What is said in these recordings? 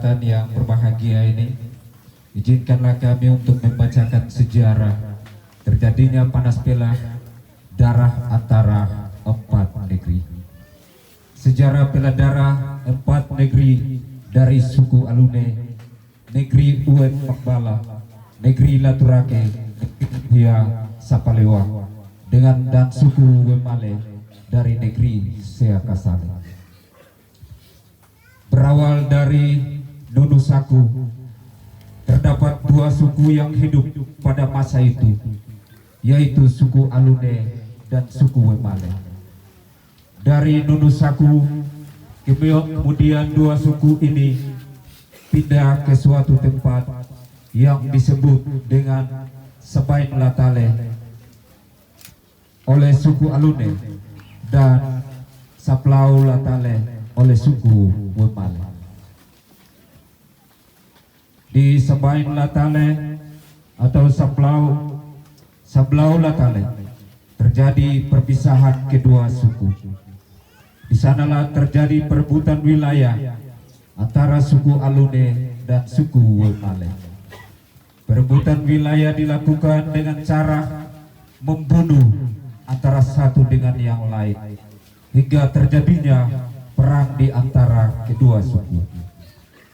kesempatan yang berbahagia ini, izinkanlah kami untuk membacakan sejarah terjadinya panas bela darah antara empat negeri. Sejarah bela darah empat negeri dari suku Alune, negeri Uet Makbala, negeri Laturake, negeri Sapalewa, dan suku Wemale dari negeri Seakasale. Berawal dari Nunusaku, terdapat dua suku yang hidup pada masa itu, yaitu suku Alune dan suku Wemale. Dari Nunusaku, kemudian dua suku ini pindah ke suatu tempat yang disebut dengan Sebain Latale oleh suku Alune dan Saplau Latale oleh suku Wemale. Di Sebain Latale atau Sablau Latale terjadi perpisahan kedua suku. Di sanalah terjadi perebutan wilayah antara suku Alune dan suku Wemale. Perebutan wilayah dilakukan dengan cara membunuh antara satu dengan yang lain hingga terjadinya perang di antara kedua suku.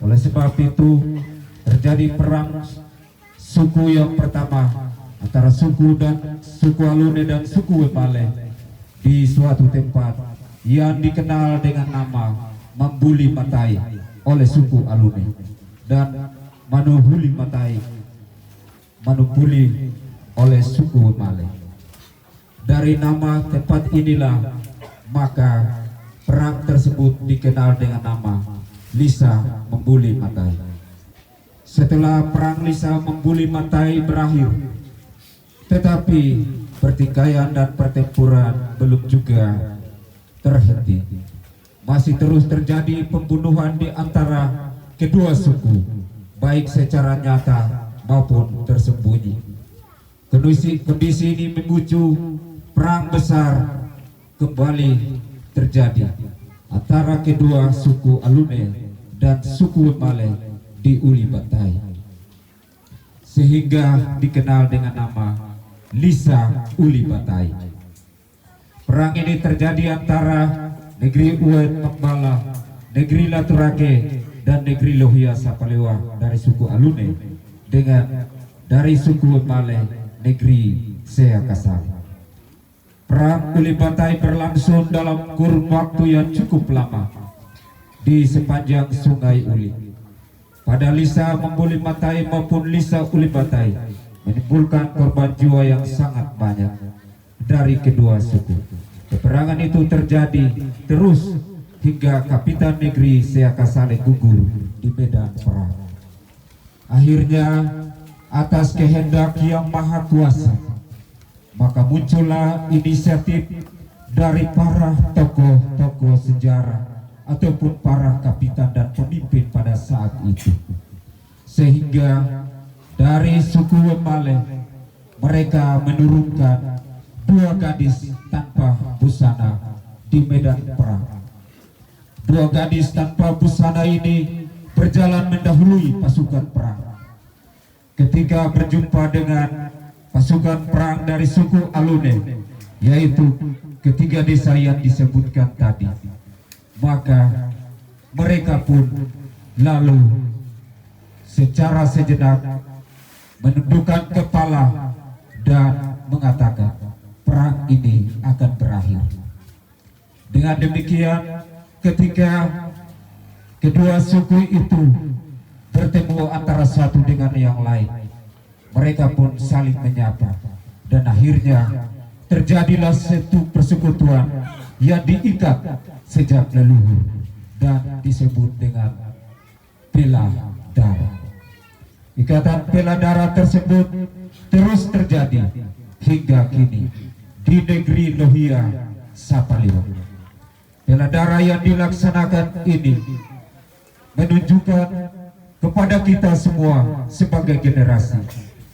Oleh sebab itu terjadi perang suku yang pertama antara suku Alune dan suku Wemale di suatu tempat yang dikenal dengan nama Mambuli Matai oleh suku Alune dan Manuhuli Matai Manupuli oleh suku Wemale. Dari nama tempat inilah maka perang tersebut dikenal dengan nama Lisa Mambuli Matai. Setelah perang Lisa Mambuli Matai berakhir, tetapi pertikaian dan pertempuran belum juga terhenti. Masih terus terjadi pembunuhan di antara kedua suku, baik secara nyata maupun tersembunyi. Kondisi ini memicu perang besar kembali terjadi antara kedua suku Alune dan suku Wemale di Uli Batai, sehingga dikenal dengan nama Lisa Uli Batai. Perang ini terjadi antara negeri Uet Makbala, negeri Laturake, dan negeri Lohia Sapalewa dari suku Alune dengan dari suku Wemale negeri Seakasale. Perang Uli Batai berlangsung dalam kurun waktu yang cukup lama di sepanjang sungai Uli. Pada Lisa Mambuli Matai maupun Lisa Uli Batai menimbulkan korban jiwa yang sangat banyak dari kedua suku. Peperangan itu terjadi terus hingga Kapitan Negeri Seakasale gugur di medan perang. Akhirnya atas kehendak yang maha kuasa, maka muncullah inisiatif dari para tokoh-tokoh sejarah ataupun para kapitan dan pemimpin pada saat itu, sehingga dari suku Wemale mereka menurunkan dua gadis tanpa busana di medan perang. Dua gadis tanpa busana ini berjalan mendahului pasukan perang. Ketika berjumpa dengan pasukan perang dari suku Alune, yaitu ketiga desa yang disebutkan tadi, maka mereka pun lalu secara sejenak menundukkan kepala dan mengatakan perang ini akan berakhir. Dengan demikian, ketika kedua suku itu bertemu antara satu dengan yang lain, mereka pun saling menyapa dan akhirnya terjadilah satu persekutuan yang diikat sejak leluhur dan disebut dengan bela darah. Ikatan bela darah tersebut terus terjadi hingga kini di negeri Lohia Sapalewa. Bela darah yang dilaksanakan ini menunjukkan kepada kita semua sebagai generasi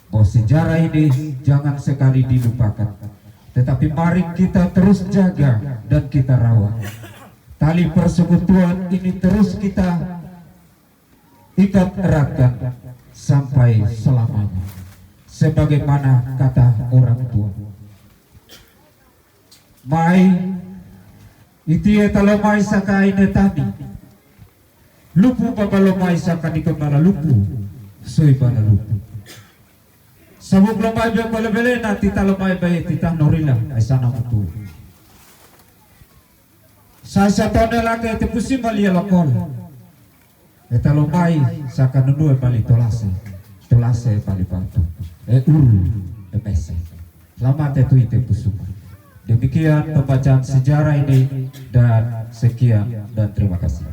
bahwa sejarah ini jangan sekali dilupakan, tetapi mari kita terus jaga dan kita rawat. Tali persekutuan ini terus kita ikat eratkan sampai selamanya, sebagaimana kata orang tua. Mai itie talo mai saka ine tani lupu babalo mai saka di kemala lupu soi bala lupu sabuk lo mai be bale bele na tita lo mai be tita norila ai sana mutu sa tone lake te pusi malia lokol eta lo mai saka nunue bali tolase bali batu uru mese lama te tuite pusuma. Demikian pembacaan sejarah ini dan sekian dan terima kasih.